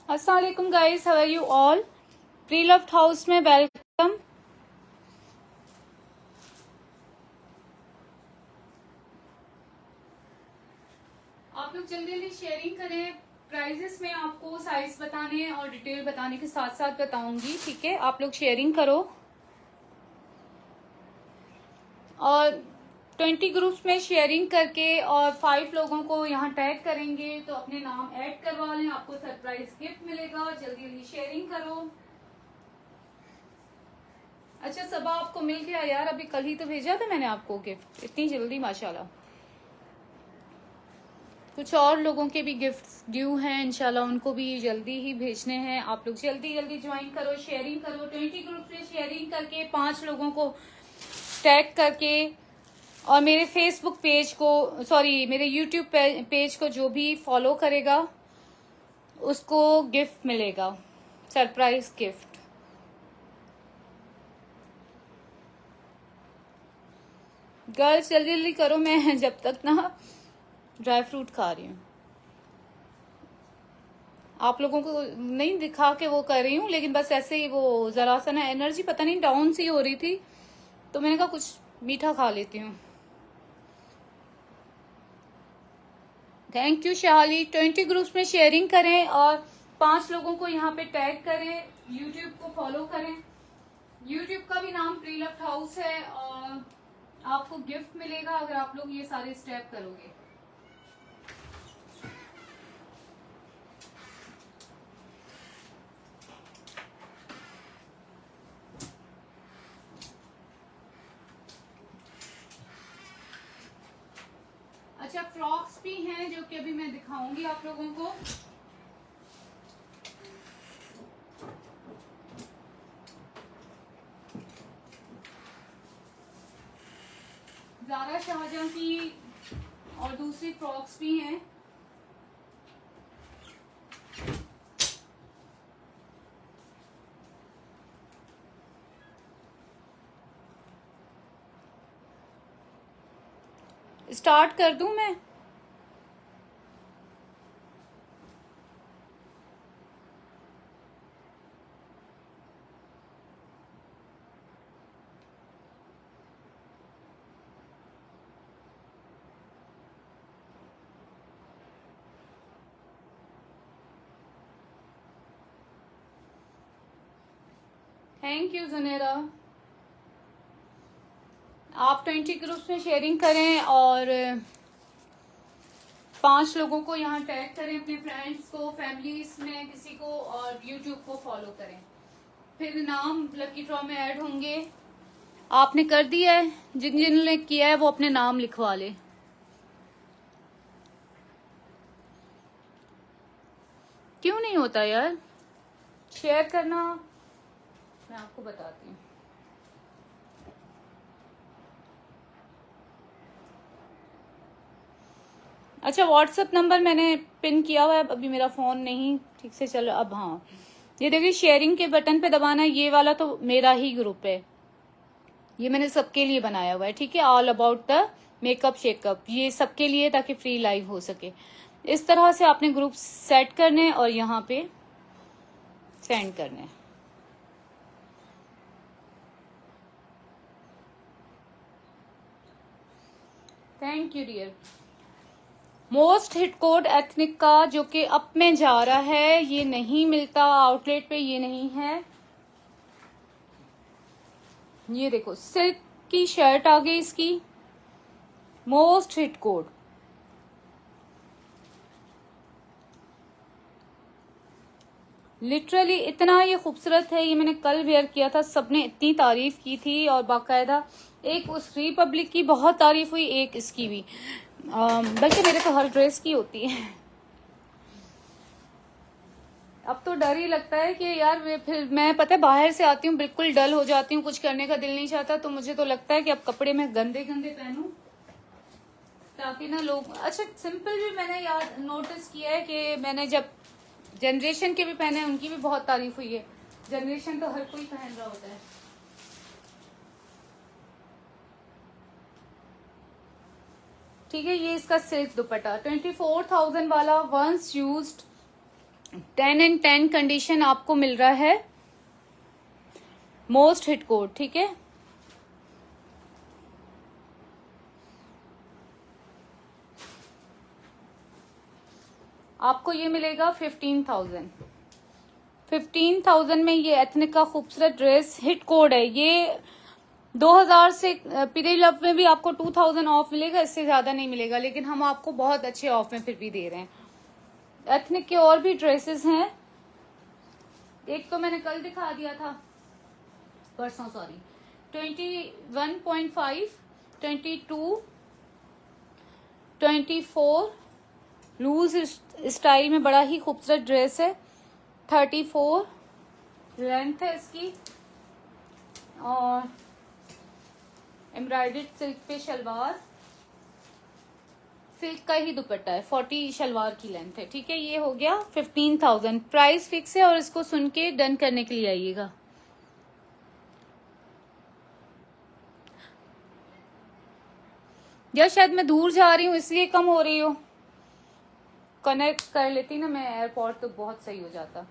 अस्सलाम वालेकुम guys, how are you all. Pre loved house में वेलकम। आप लोग जल्दी जल्दी शेयरिंग करें। प्राइजेस में आपको साइज बताने और डिटेल बताने के साथ साथ बताऊंगी, ठीक है। आप लोग शेयरिंग करो और 20 ग्रुप्स में शेयरिंग करके और 5 लोगों को यहाँ टैग करेंगे तो अपने नाम ऐड करवा लें, आपको सरप्राइज गिफ्ट मिलेगा। जल्दी जल्दी शेयरिंग करो। अच्छा सबा आपको मिल गया यार, अभी कल ही तो भेजा था मैंने आपको गिफ्ट, इतनी जल्दी माशाल्लाह। कुछ और लोगों के भी गिफ्ट ड्यू हैं, इंशाल्लाह उनको भी जल्दी ही भेजने हैं। आप लोग जल्दी जल्दी ज्वाइन करो, शेयरिंग करो। 20 ग्रुप में शेयरिंग करके 5 लोगों को टैग करके और मेरे फेसबुक पेज को, सॉरी मेरे यूट्यूब पेज को जो भी फॉलो करेगा उसको गिफ्ट मिलेगा, सरप्राइज गिफ्ट। गर्ल्स जल्दी जल्दी करो, मैं जब तक ना ड्राई फ्रूट खा रही हूँ। आप लोगों को नहीं दिखा के वो कर रही हूँ, लेकिन बस ऐसे ही वो जरा सा ना एनर्जी पता नहीं डाउन सी हो रही थी, तो मैंने कहा कुछ मीठा खा लेती हूँ। थैंक यू शाली। 20 ग्रुप्स में शेयरिंग करें और 5 लोगों को यहाँ पे टैग करें। यूट्यूब को फॉलो करें। यूट्यूब का भी नाम प्री लव्ड हाउस है और आपको गिफ्ट मिलेगा अगर आप लोग ये सारे स्टेप करोगे। अच्छा फ्रॉक्स भी हैं जो कि अभी मैं दिखाऊंगी आप लोगों को। ज़ारा शाहजहां की और दूसरी फ्रॉक्स भी हैं। स्टार्ट कर दूं मैं? Thank you Junera. आप 20 ग्रुप्स में शेयरिंग करें और 5 लोगों को यहाँ टैग करें, अपने फ्रेंड्स को, फैमिलीज में किसी को, और यूट्यूब को फॉलो करें। फिर नाम लकी ड्रॉ में ऐड होंगे। आपने कर दिया है? जिन जिन्होंने किया है वो अपने नाम लिखवा ले। क्यों नहीं होता यार शेयर करना? मैं आपको बताती हूँ। अच्छा व्हाट्सएप नंबर मैंने पिन किया हुआ है, अभी मेरा फोन नहीं ठीक से चल। अब हाँ ये देखिए शेयरिंग के बटन पे दबाना है। ये वाला तो मेरा ही ग्रुप है, ये मैंने सबके लिए बनाया हुआ है, ठीक है। All about the makeup shake up, ये सबके लिए ताकि फ्री लाइव हो सके। इस तरह से आपने ग्रुप सेट करने और यहाँ पे सेंड करने। Thank you dear. Most hit coord ethnic का जो कि अप में जा रहा है, ये नहीं मिलता आउटलेट पे, ये नहीं है। ये देखो सिल्क की शर्ट आ गई इसकी, मोस्ट हिट कोड। लिटरली इतना ये खूबसूरत है। ये मैंने कल वेयर किया था, सबने इतनी तारीफ की थी और बाकायदा एक उस रिपब्लिक की बहुत तारीफ हुई, एक इसकी भी। बल्कि मेरे तो हर ड्रेस की होती है। अब तो डर ही लगता है कि यार फिर मैं पता है बाहर से आती हूँ बिल्कुल डल हो जाती हूँ, कुछ करने का दिल नहीं चाहता, तो मुझे तो लगता है कि अब कपड़े मैं गंदे गंदे पहनूं ताकि ना लोग। अच्छा सिंपल भी मैंने यार नोटिस किया है कि मैंने जब जनरेशन के भी पहने उनकी भी बहुत तारीफ हुई है। जनरेशन तो हर कोई पहन रहा होता है। ठीक है, ये इसका सिल्क दुपट्टा 24,000 वाला, वंस यूज्ड 10 and 10 कंडीशन आपको मिल रहा है, मोस्ट हिट कोड, ठीक है। आपको ये मिलेगा 15,000 में ये एथनिक का खूबसूरत ड्रेस हिट कोड है। ये 2000 से पीरी लव में भी आपको 2000 ऑफ मिलेगा, इससे ज्यादा नहीं मिलेगा, लेकिन हम आपको बहुत अच्छे ऑफ में फिर भी दे रहे हैं। एथनिक के और भी ड्रेसेस हैं, एक तो मैंने कल दिखा दिया था, परसों सॉरी, 21.5, 22, 24 लूज स्टाइल में बड़ा ही खूबसूरत ड्रेस है। 34 लेंथ है इसकी, और एम्ब्रॉयडर्ड सिल्क पे शलवार, सिल्क का ही दुपट्टा है, 40 शलवार की लेंथ है, ठीक है। ये हो गया 15,000। प्राइस फिक्स है और इसको सुन के डन करने के लिए आइएगा। या शायद मैं दूर जा रही हूँ इसलिए कम हो रही हो, कनेक्ट कर लेती ना मैं एयरपोर्ट तो बहुत सही हो जाता।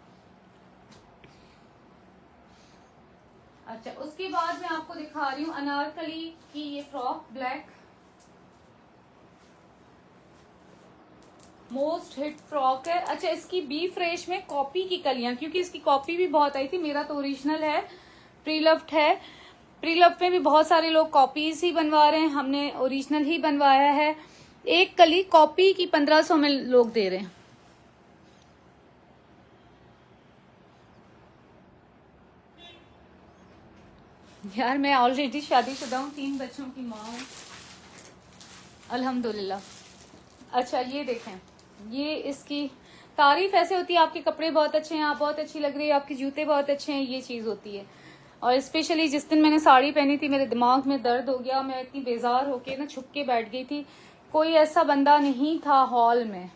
अच्छा, उसके बाद मैं आपको दिखा रही हूँ अनारकली की ये frock, black most hit frock है। अच्छा, इसकी बी फ्रेश में कॉपी की कलियां, क्योंकि इसकी कॉपी भी बहुत आई थी, मेरा तो ओरिजिनल है, प्रीलव्ड है। प्रीलव्ड में भी बहुत सारे लोग कॉपीज ही बनवा रहे हैं, हमने ओरिजिनल ही बनवाया है। एक कली कॉपी की 1500 में लोग दे रहे हैं। यार मैं ऑलरेडी शादीशुदा हूँ, 3 बच्चों की माँ हूँ, अल्हम्दुलिल्लाह। अच्छा, ये देखें, ये इसकी तारीफ ऐसे होती है, आपके कपड़े बहुत अच्छे हैं, आप बहुत अच्छी लग रही है, आपके जूते बहुत अच्छे हैं, ये चीज होती है। और स्पेशली जिस दिन मैंने साड़ी पहनी थी, मेरे दिमाग में दर्द हो गया, मैं इतनी बेजार होके ना छुप के बैठ गई थी। कोई ऐसा बंदा नहीं था हॉल में,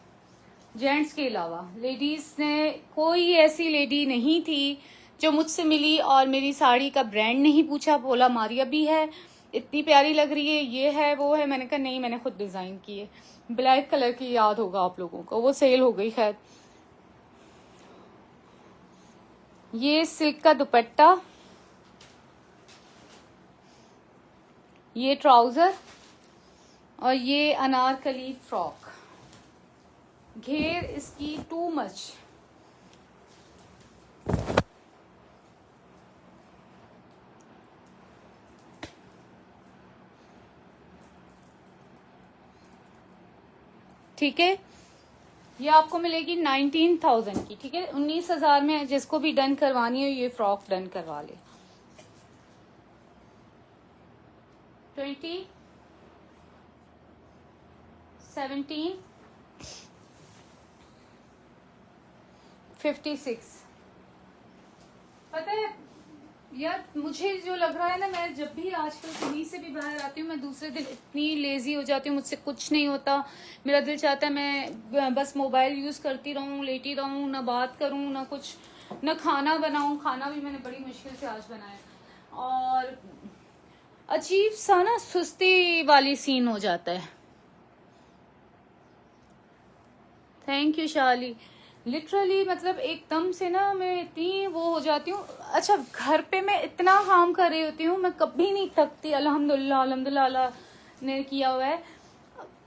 जेंट्स के अलावा, लेडीज ने कोई ऐसी लेडी नहीं थी जो मुझसे मिली और मेरी साड़ी का ब्रांड नहीं पूछा, बोला मारिया भी है, इतनी प्यारी लग रही है, ये है वो है। मैंने कहा नहीं, मैंने खुद डिजाइन की है। ब्लैक कलर की, याद होगा आप लोगों को, वो सेल हो गई। खैर, ये सिल्क का दुपट्टा, ये ट्राउजर, और ये अनारकली फ्रॉक। घेर इसकी टू मच, ठीक है। ये आपको मिलेगी 19,000 की, ठीक है। 19,000 में जिसको भी डन करवानी हो ये फ्रॉक डन करवा ले। 20, 17, 56। पता है यार, मुझे जो लग रहा है ना, मैं जब भी आजकल कहीं से भी बाहर आती हूँ, मैं दूसरे दिन इतनी लेजी हो जाती हूँ, मुझसे कुछ नहीं होता। मेरा दिल चाहता है मैं बस मोबाइल यूज करती रहूँ, लेटी रहूँ, ना बात करूँ, ना कुछ, ना खाना बनाऊँ। खाना भी मैंने बड़ी मुश्किल से आज बनाया, और अजीब सा ना सुस्ती वाली सीन हो जाता है। थैंक यू शाली। लिटरली मतलब एकदम से ना मैं इतनी वो हो जाती हूँ। अच्छा, घर पे मैं इतना काम कर रही होती हूँ, मैं कभी नहीं थकती, अल्हम्दुलिल्लाह, अल्हम्दुलिल्लाह अल्लाह ने किया हुआ है।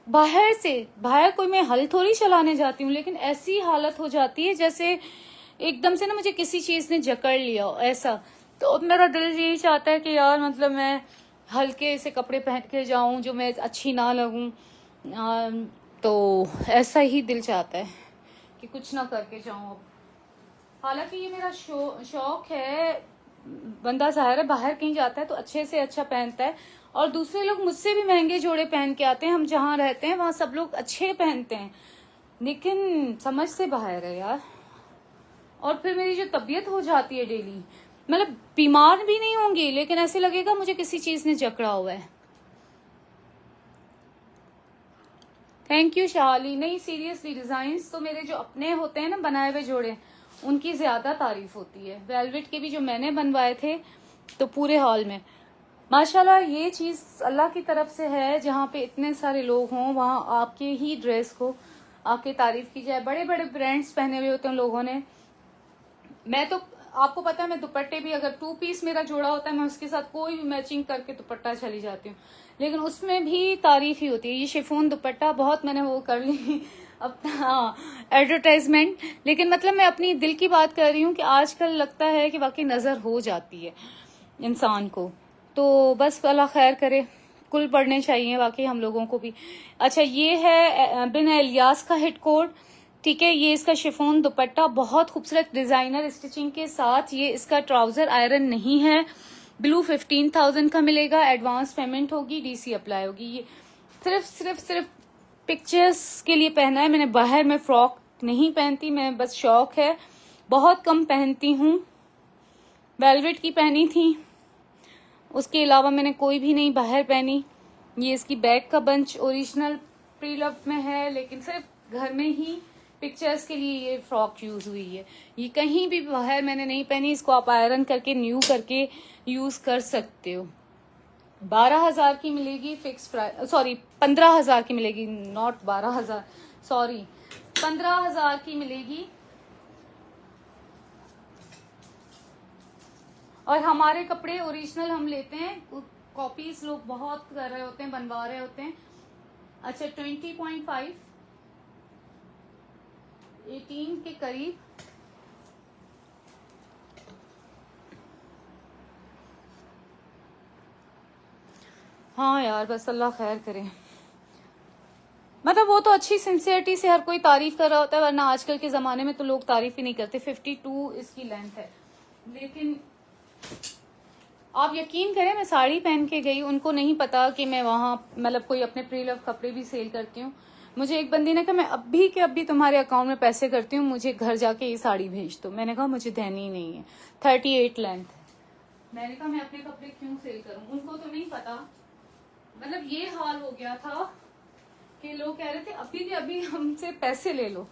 बाहर कोई मैं हल थोड़ी चलाने जाती हूँ, लेकिन ऐसी हालत हो जाती है जैसे एकदम से ना मुझे किसी चीज ने जकड़ लिया हो, ऐसा। तो मेरा दिल यही चाहता है कि यार मतलब मैं हल्के से कपड़े पहन के जाऊं, जो मैं अच्छी ना लगूं। तो ऐसा ही दिल चाहता है कि कुछ ना करके जाऊं अब। हालांकि ये मेरा शौक है। बंदा ज़ाहिर है बाहर कहीं जाता है तो अच्छे से अच्छा पहनता है, और दूसरे लोग मुझसे भी महंगे जोड़े पहन के आते हैं। हम जहाँ रहते हैं वहाँ सब लोग अच्छे पहनते हैं, लेकिन समझ से बाहर है यार। और फिर मेरी जो तबीयत हो जाती है डेली, मतलब बीमार भी नहीं होंगी, लेकिन ऐसे लगेगा मुझे किसी चीज ने जकड़ा हुआ है। थैंक यू शाली। नहीं सीरियसली, डिजाइन्स तो मेरे जो अपने होते हैं ना बनाए हुए जोड़े, उनकी ज्यादा तारीफ होती है। वेलवेट के भी जो मैंने बनवाए थे तो पूरे हॉल में माशाल्लाह। ये चीज अल्लाह की तरफ से है, जहाँ पे इतने सारे लोग हों वहाँ आपके ही ड्रेस को आके तारीफ की जाए। बड़े बड़े ब्रांड्स पहने हुए होते हैं लोगों ने। मैं तो आपको पता है मैं दुपट्टे भी अगर 2 पीस मेरा जोड़ा होता है मैं उसके साथ कोई भी मैचिंग करके दुपट्टा चली जाती हूँ, लेकिन उसमें भी तारीफ ही होती है। ये शिफॉन दुपट्टा बहुत मैंने वो कर ली अपना एडवर्टाइजमेंट, लेकिन मतलब मैं अपनी दिल की बात कर रही हूँ कि आजकल लगता है कि वाकई नजर हो जाती है इंसान को। तो बस अल्लाह खैर करे, कुल पढ़ने चाहिए वाकई हम लोगों को भी। अच्छा, ये है बिन इलियास का हिट कोड, ठीक है। ये इसका शिफॉन दुपट्टा बहुत खूबसूरत डिजाइनर स्टिचिंग के साथ। ये इसका ट्राउजर आयरन नहीं है। ब्लू 15,000 का मिलेगा। एडवांस पेमेंट होगी, डीसी अप्लाई होगी। ये सिर्फ पिक्चर्स के लिए पहना है मैंने। बाहर में फ्रॉक नहीं पहनती मैं, बस शौक है, बहुत कम पहनती हूँ। वेलवेट की पहनी थी, उसके अलावा मैंने कोई भी नहीं बाहर पहनी। ये इसकी बैक का बंच ओरिजिनल प्री लव में है, लेकिन सिर्फ घर में ही पिक्चर्स के लिए ये फ्रॉक यूज हुई है। ये कहीं भी बाहर मैंने नहीं पहनी। इसको आप आयरन करके न्यू करके यूज कर सकते हो। 12,000 की मिलेगी फिक्स प्राइस, सॉरी 15,000 की मिलेगी, नॉट 12,000, सॉरी 15,000 की मिलेगी। और हमारे कपड़े ओरिजिनल हम लेते हैं, कॉपीज लोग बहुत कर रहे होते हैं, बनवा रहे होते हैं। अच्छा 20.5 18 के करीब। हाँ यार बस अल्लाह खैर करे। मतलब वो तो अच्छी सिंसियरिटी से हर कोई तारीफ कर रहा होता है, वरना आजकल के जमाने में तो लोग तारीफ ही नहीं करते। 52 इसकी लेंथ है, लेकिन आप यकीन करें मैं साड़ी पहन के गई, उनको नहीं पता कि मैं वहां मतलब कोई अपने प्री लव कपड़े भी सेल करती हूँ। मुझे एक बंदी ने कहा मैं अभी के अभी तुम्हारे अकाउंट में पैसे करती हूँ, मुझे घर जाके ये साड़ी भेज दो। मैंने कहा मुझे देनी नहीं है, 38 लेंथ है। मैंने कहा मैं अपने कपड़े क्यों सेल करूँ, उनको तो नहीं पता। मतलब ये हाल हो गया था कि लोग कह रहे थे अभी के अभी हमसे पैसे ले लो।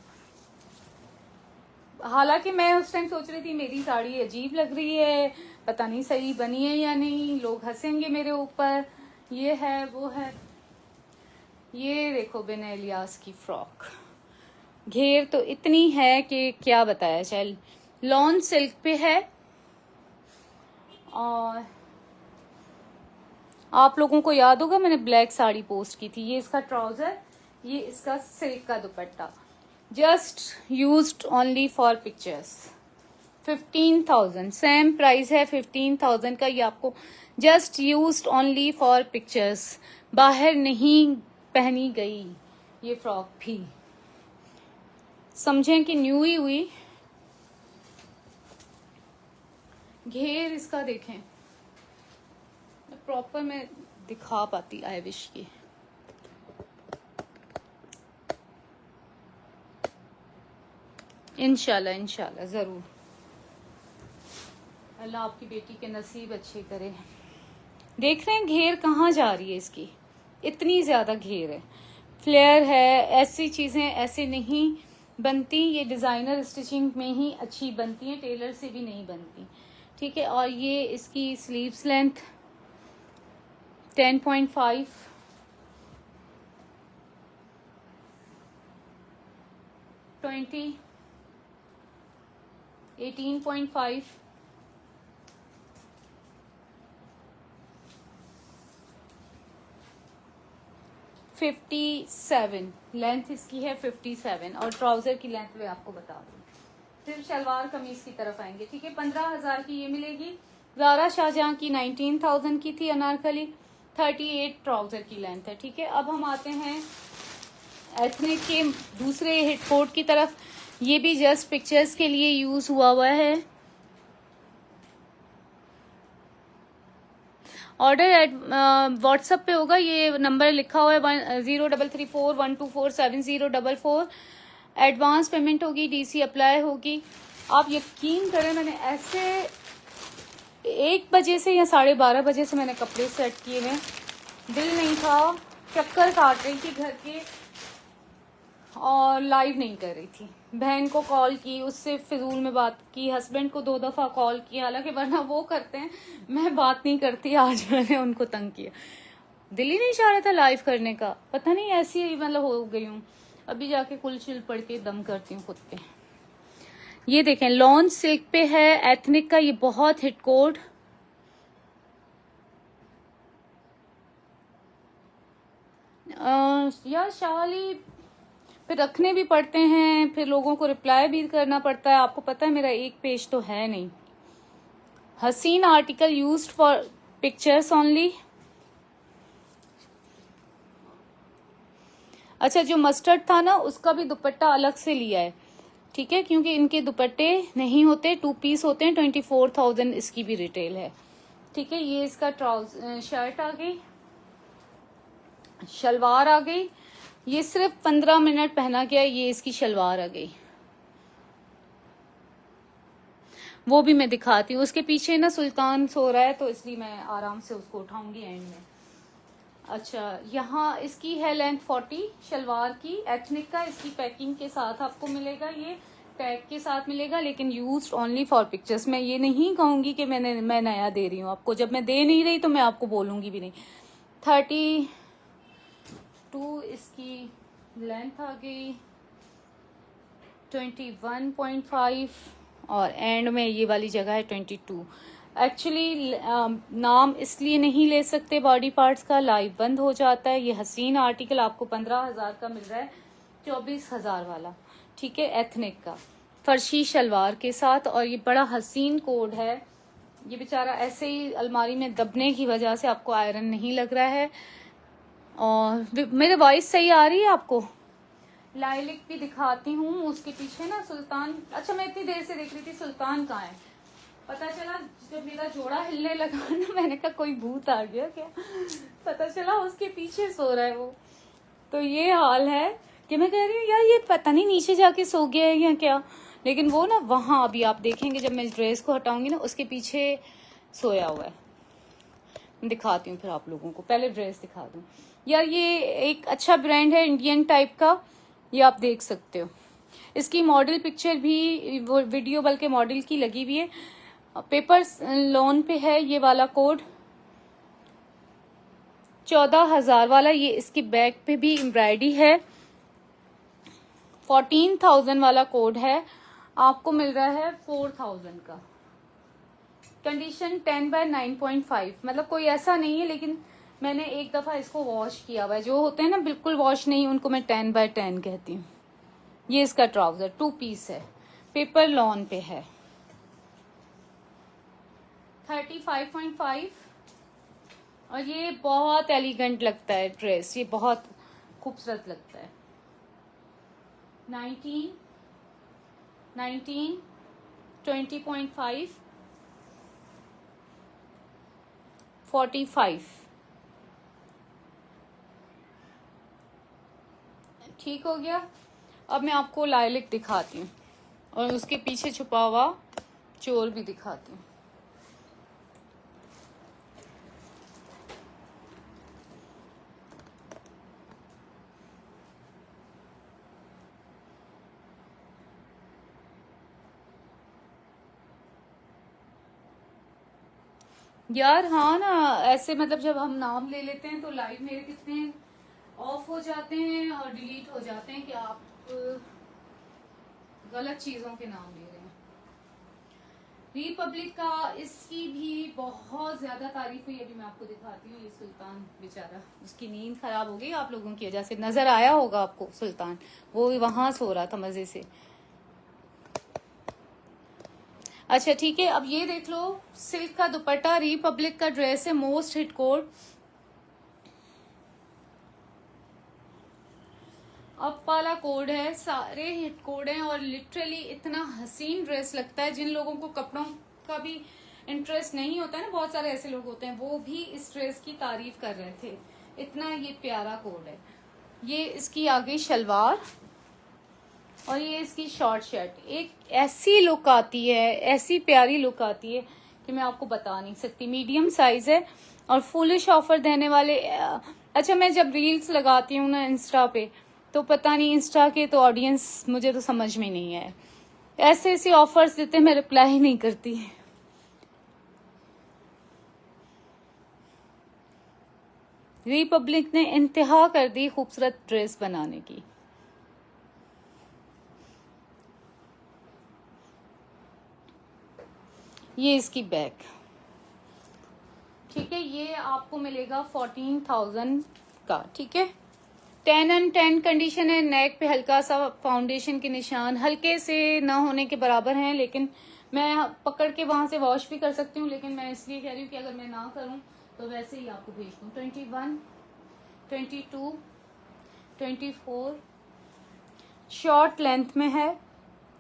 हालांकि मैं उस टाइम सोच रही थी मेरी साड़ी अजीब लग रही है, पता नहीं सही बनी है या नहीं, लोग हंसेंगे मेरे ऊपर, ये है वो है। ये देखो बिन इलियास की फ्रॉक, घेर तो इतनी है कि क्या बताया चल। लॉन सिल्क पे है, और आप लोगों को याद होगा मैंने ब्लैक साड़ी पोस्ट की थी। ये इसका ट्राउजर, ये इसका सिल्क का दुपट्टा, just used only for pictures. 15,000 same price है 15,000 का। ये आपको just used only for pictures, बाहर नहीं पहनी गई ये फ्रॉक भी, समझें कि न्यू ही हुई। घेर इसका देखें, प्रॉपर मैं दिखा पाती, आई विश की। इंशाल्लाह इंशाल्लाह जरूर, अल्लाह आपकी बेटी के नसीब अच्छे करे। देख रहे हैं घेर कहाँ जा रही है इसकी, इतनी ज्यादा घेर है, फ्लेयर है। ऐसी चीजें ऐसे नहीं बनती, ये डिजाइनर स्टिचिंग में ही अच्छी बनती हैं, टेलर से भी नहीं बनती, ठीक है। और ये इसकी स्लीव्स लेंथ 10.5, 20, 18.5, 57 लेंथ इसकी है, 57। और ट्राउजर की लेंथ मैं आपको बता दूँ। फिर शलवार कमीज की तरफ आएंगे, ठीक है। 15,000 की ये मिलेगी। ज़ारा शाहजहां की 19,000 की थी अनारकली, 38 ट्राउजर की लेंथ है, ठीक है। अब हम आते हैं एथनिक के दूसरे हिट कोट की तरफ। ये भी जस्ट पिक्चर्स के लिए यूज हुआ है। ऑर्डर व्हाट्सएप पे होगा, ये नंबर लिखा हुआ है 033412470444। एडवांस पेमेंट होगी, डीसी अप्लाई होगी। आप यकीन करें मैंने ऐसे 1 बजे से या 12:30 बजे से मैंने कपड़े सेट किए हैं, दिल नहीं था, चक्कर काट रही थी घर के और लाइव नहीं कर रही थी। बहन को कॉल की, उससे फिजूल में बात की, हस्बैंड को 2 दफा कॉल किया, हालांकि वरना वो करते हैं, मैं बात नहीं करती। आज मैंने उनको तंग किया, दिल ही नहीं चाह रहा था लाइव करने का, पता नहीं ऐसी मतलब हो गई हूँ। अभी जाके कुल चिल पढ़ के दम करती हूँ खुद पे। ये देखें लॉन सिल्क पे है एथनिक का, ये बहुत हिट कोड। यार शाली फिर रखने भी पड़ते हैं, फिर लोगों को रिप्लाई भी करना पड़ता है। आपको पता है मेरा एक पेज तो है नहीं। हसीन article used for pictures only. अच्छा जो मस्टर्ड था ना उसका भी दुपट्टा अलग से लिया है, ठीक है, क्योंकि इनके दुपट्टे नहीं होते, 2 पीस होते हैं। 24,000 इसकी भी रिटेल है, ठीक है। ये इसका ट्राउजर शर्ट आ गई, शलवार आ गई। ये सिर्फ 15 मिनट पहना गया, ये इसकी शलवार आ गई। वो भी मैं दिखाती हूँ। उसके पीछे ना सुल्तान सो रहा है तो इसलिए मैं आराम से उसको उठाऊंगी एंड में। अच्छा यहाँ इसकी है लेंथ 40 शलवार की, एथनिक का। इसकी पैकिंग के साथ आपको मिलेगा, ये टैग के साथ मिलेगा, लेकिन यूज्ड ओनली फॉर पिक्चर्स। मैं ये नहीं कहूंगी कि मैं नया दे रही हूँ आपको। जब मैं दे नहीं रही तो मैं आपको बोलूंगी भी नहीं। 32 इसकी लेंथ आ गई, 21.5 और एंड में ये वाली जगह है 22। एक्चुअली नाम इसलिए नहीं ले सकते बॉडी पार्ट्स का, लाइव बंद हो जाता है। ये हसीन आर्टिकल आपको 15,000 का मिल रहा है, 24,000 वाला, ठीक है, एथनिक का फर्शी शलवार के साथ। और ये बड़ा हसीन कोड है। ये बेचारा ऐसे ही अलमारी में दबने की वजह से आपको आयरन नहीं लग रहा है। और मेरे वॉइस सही आ रही है आपको? लाइलिक भी दिखाती हूँ। उसके पीछे ना सुल्तान, अच्छा मैं इतनी देर से देख रही थी सुल्तान कहाँ है, पता चला जब मेरा जोड़ा हिलने लगा ना, मैंने कहा कोई भूत आ गया क्या, पता चला उसके पीछे सो रहा है वो। तो ये हाल है कि मैं कह रही हूँ यार ये पता नहीं नीचे जाके सो गया है या क्या, लेकिन वो ना वहां अभी आप देखेंगे जब मैं इस ड्रेस को हटाऊंगी ना उसके पीछे सोया हुआ है। दिखाती हूँ फिर आप लोगों को, पहले ड्रेस दिखा दूँ। यार ये एक अच्छा ब्रांड है इंडियन टाइप का, ये आप देख सकते हो। इसकी मॉडल पिक्चर भी वो वीडियो बल्कि मॉडल की लगी हुई है। पेपर लोन पे है ये वाला कोड, 14,000 वाला। ये इसकी बैक पे भी एम्ब्रॉयडरी है। 14,000 वाला कोड है, आपको मिल रहा है 4,000 का। कंडीशन 10/9.5, मतलब कोई ऐसा नहीं है, लेकिन मैंने एक दफा इसको वॉश किया हुआ है। जो होते हैं ना बिल्कुल वॉश नहीं, उनको मैं 10/10 कहती हूँ। ये इसका ट्राउजर 2 पीस है, पेपर लॉन पे है, 35.5। और ये बहुत एलिगेंट लगता है ड्रेस, ये बहुत खूबसूरत लगता है। 19, 20.5, 45। ठीक हो गया। अब मैं आपको लाइलिक दिखाती हूँ और उसके पीछे छुपा हुआ चोर भी दिखाती हूँ। यार हाँ ना, ऐसे मतलब जब हम नाम ले लेते हैं तो लाइव मेरे कितने ऑफ हो जाते हैं और डिलीट हो जाते हैं कि आप गलत चीजों के नाम ले रहे हैं। रिपब्लिक का इसकी भी बहुत ज्यादा तारीफ हुई, अभी मैं आपको दिखाती हूँ। ये सुल्तान बेचारा, उसकी नींद खराब हो गई आप लोगों की वजह से, नजर आया होगा आपको सुल्तान, वो वहां सो रहा था मजे से। अच्छा ठीक है, अब ये देख लो सिल्क का दुपट्टा, रिपब्लिक का ड्रेस है, मोस्ट हिट कोड। अप वाला कोड है, सारे हिट कोड हैं और लिटरली इतना हसीन ड्रेस लगता है। जिन लोगों को कपड़ों का भी इंटरेस्ट नहीं होता है ना, बहुत सारे ऐसे लोग होते हैं, वो भी इस ड्रेस की तारीफ कर रहे थे, इतना ये प्यारा कोड है। ये इसकी आ गई शलवार और ये इसकी शॉर्ट शर्ट। एक ऐसी लुक आती है, ऐसी प्यारी लुक आती है कि मैं आपको बता नहीं सकती। मीडियम साइज है और फुलिश ऑफर देने वाले। अच्छा मैं जब रील्स लगाती हूँ ना इंस्टा पे, तो पता नहीं इंस्टा के तो ऑडियंस मुझे तो समझ में नहीं है, ऐसे ऐसे ऑफर्स देते मैं रिप्लाई नहीं करती। रिपब्लिक ने इंतहा कर दी खूबसूरत ड्रेस बनाने की। ये इसकी बैक, ठीक है। ये आपको मिलेगा 14,000 का, ठीक है। 10/10 कंडीशन है। नेक पे हल्का सा फाउंडेशन के निशान हल्के से ना होने के बराबर हैं, लेकिन मैं पकड़ के वहां से वॉश भी कर सकती हूँ, लेकिन मैं इसलिए कह रही हूँ कि अगर मैं ना करूँ तो वैसे ही आपको भेज दूँ। 21, 22, 24 शॉर्ट लेंथ में है,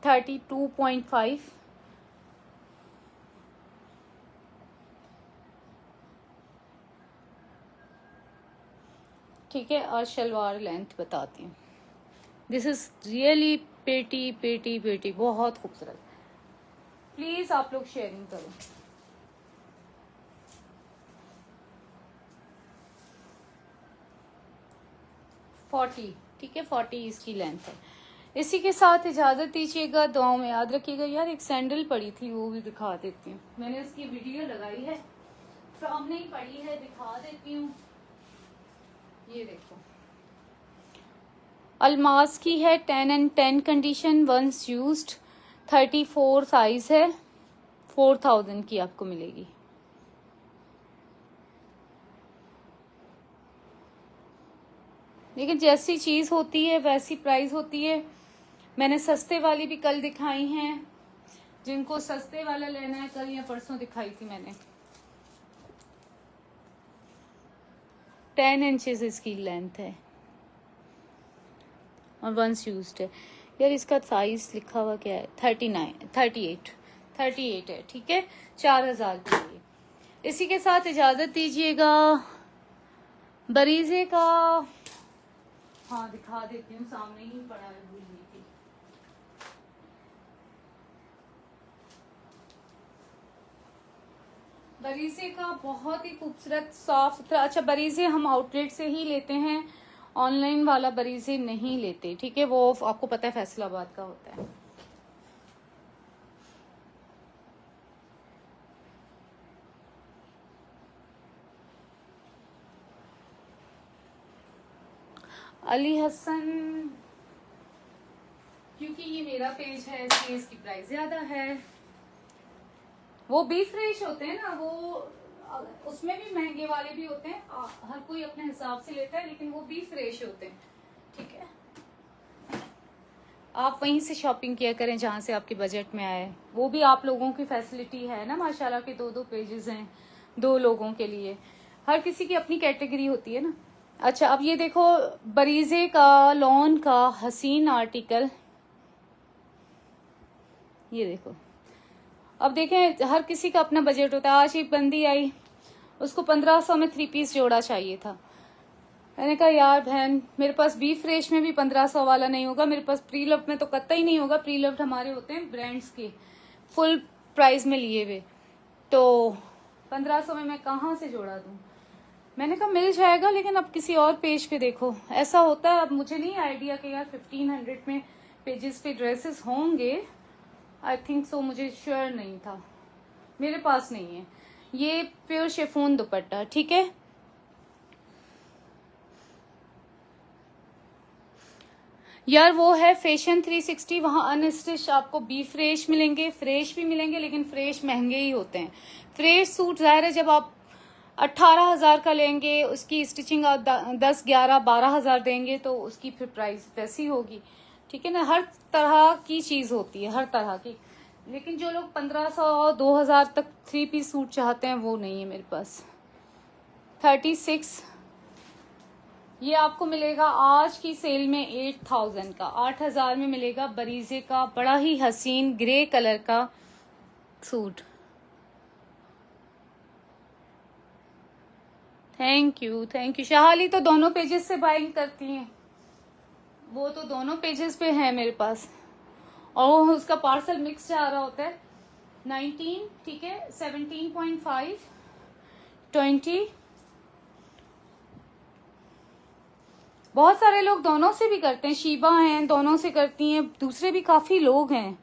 32.5, ठीक है। और शलवार लेंथ बताती हूँ। दिस इज रियली पेटी पेटी पेटी, बहुत खूबसूरत। प्लीज आप लोग शेयरिंग करो। फोर्टी, ठीक है, 40 इसकी लेंथ है। इसी के साथ इजाजत दीजिएगा, दुआओं में याद रखिएगा। यार एक सैंडल पड़ी थी, वो भी दिखा देती हूँ। मैंने इसकी वीडियो लगाई है, सामने ही पड़ी है, दिखा देती हूँ। ये देखो, अल्मास की है, 10/10 कंडीशन, वंस यूज्ड, 34 साइज है, 4,000 की आपको मिलेगी। लेकिन जैसी चीज होती है वैसी प्राइस होती है। मैंने सस्ते वाली भी कल दिखाई हैं, जिनको सस्ते वाला लेना है, कल या परसों दिखाई थी मैंने। 10 इंचेस इसकी लेंथ है और वंस यूज्ड है। यार इसका साइज लिखा हुआ क्या है? 38 है, ठीक है। 4,000 की है। इसी के साथ इजाजत दीजिएगा। बरीजे का, हाँ दिखा देती हूँ, सामने ही पड़ा है, भूल गई थी। बरीजे का बहुत ही खूबसूरत साफ सुथरा। अच्छा, बरीजे हम आउटलेट से ही लेते हैं, ऑनलाइन वाला बरीजे नहीं लेते, ठीक है। वो आपको पता है फैसलाबाद का होता है। अली हसन, क्योंकि ये मेरा पेज है इसलिए इसकी प्राइस ज्यादा है। वो भी फ्रेश होते हैं ना, वो उसमें भी महंगे वाले भी होते हैं, हर कोई अपने हिसाब से लेता है, लेकिन वो भी फ्रेश होते हैं, ठीक है। आप वहीं से शॉपिंग किया करें जहां से आपके बजट में आए। वो भी आप लोगों की फैसिलिटी है ना, माशाल्लाह के 2-2 पेजेस हैं 2 लोगों के लिए। हर किसी की अपनी कैटेगरी होती है ना। अच्छा, अब ये देखो, बरीजे का लॉन का हसीन आर्टिकल, ये देखो। अब देखें, हर किसी का अपना बजट होता है। आज एक बंदी आई, उसको 1500 में 3 पीस जोड़ा चाहिए था। मैंने कहा यार बहन, मेरे पास बी फ्रेश में भी 1500 वाला नहीं होगा, मेरे पास प्री लव्ड में तो कतई नहीं होगा। प्री लव्ड हमारे होते हैं ब्रांड्स के, फुल प्राइस में लिए हुए, तो 1500 में मैं कहाँ से जोड़ा दूं। मैंने कहा मिल जाएगा, लेकिन अब किसी और पेज पे देखो। ऐसा होता है। अब मुझे नहीं आइडिया कि यार 1500 में पेजेस पे ड्रेसेस होंगे, आई थिंक सो, मुझे श्योर नहीं था, मेरे पास नहीं है। ये प्योर शिफॉन दुपट्टा, ठीक है। यार वो है फैशन 360, वहां अनस्टिच आपको बी फ्रेश मिलेंगे, फ्रेश भी मिलेंगे, लेकिन फ्रेश महंगे ही होते हैं। फ्रेश सूट जाहिर है जब आप 18,000 का लेंगे, उसकी स्टिचिंग आप 10, 11, 12,000 देंगे, तो उसकी फिर प्राइस वैसी होगी, ठीक है ना। हर तरह की चीज होती है, हर तरह की। लेकिन जो लोग 1500 2000 तक 3 पीस सूट चाहते हैं, वो नहीं है मेरे पास। 36, ये आपको मिलेगा आज की सेल में 8,000 का, 8,000 में मिलेगा। बरीजे का बड़ा ही हसीन ग्रे कलर का सूट। थैंक यू शाहाली तो दोनों पेजेस से बाइंग करती हैं, वो तो दोनों पेजेस पे है मेरे पास, और उसका पार्सल मिक्स जा रहा होता है। 19, ठीक है, 17.5, 20। बहुत सारे लोग दोनों से भी करते हैं, शीबा हैं दोनों से करती हैं, दूसरे भी काफी लोग हैं।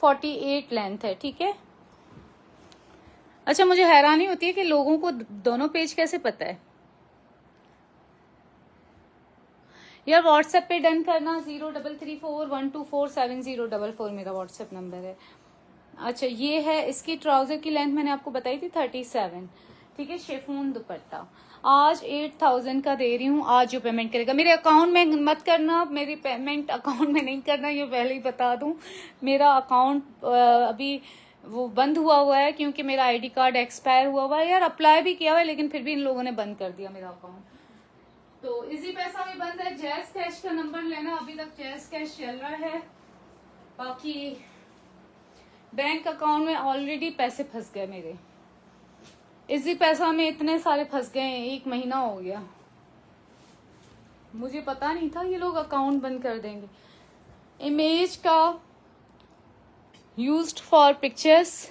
48 लेंथ है, ठीक है। अच्छा, मुझे हैरानी होती है कि लोगों को दोनों पेज कैसे पता है। यार व्हाट्सएप पे डन करना, 0334124704 मेरा व्हाट्सएप नंबर है। अच्छा ये है, इसकी ट्राउजर की लेंथ मैंने आपको बताई थी 37, ठीक है। शिफॉन दुपट्टा आज 8000 का दे रही हूँ। आज जो पेमेंट करेगा, मेरे अकाउंट में मत करना, मेरी पेमेंट अकाउंट में नहीं करना, ये पहले ही बता दूं। मेरा अकाउंट अभी वो बंद हुआ है क्योंकि मेरा आईडी कार्ड एक्सपायर हुआ है यार। अप्लाई भी किया हुआ है लेकिन फिर भी इन लोगों ने बंद कर दिया मेरा अकाउंट। तो इजी पैसा भी बंद है। जैज कैश का नंबर लेना, अभी तक जैज कैश चल रहा है। बाकी बैंक अकाउंट में ऑलरेडी पैसे फंस गए मेरे। इसी पैसा में इतने सारे फंस गए हैं, 1 महीना हो गया। मुझे पता नहीं था ये लोग अकाउंट बंद कर देंगे। इमेज का यूज्ड फॉर पिक्चर्स,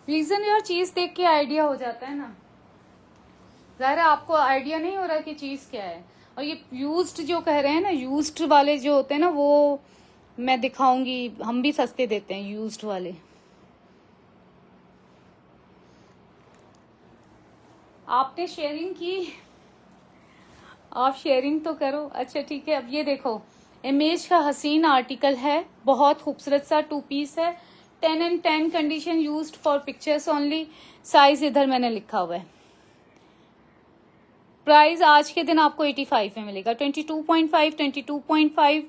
रीजन यार चीज देख के आइडिया हो जाता है ना। ज़ाहिर है आपको आइडिया नहीं हो रहा कि चीज क्या है। और ये यूज्ड जो कह रहे हैं ना, यूज्ड वाले जो होते हैं ना, वो मैं दिखाऊंगी, हम भी सस्ते देते हैं यूज्ड वाले। आपने शेयरिंग की, आप शेयरिंग तो करो। अच्छा ठीक है, अब ये देखो, इमेज का हसीन आर्टिकल है, बहुत खूबसूरत सा 2 पीस है। 10 and 10 condition, used for pictures only. Size इधर मैंने लिखा हुआ है। प्राइस आज के दिन आपको 85 में मिलेगा। 22.5, 22.5,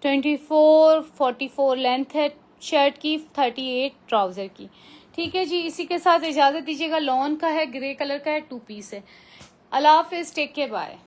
24, 44 लेंथ है शर्ट की, 38 ट्राउजर की। ठीक है जी, इसी के साथ इजाजत दीजिएगा। लॉन का है, ग्रे कलर का है, 2 पीस है। अल्लाह हाफिज, टेक केयर, बाय।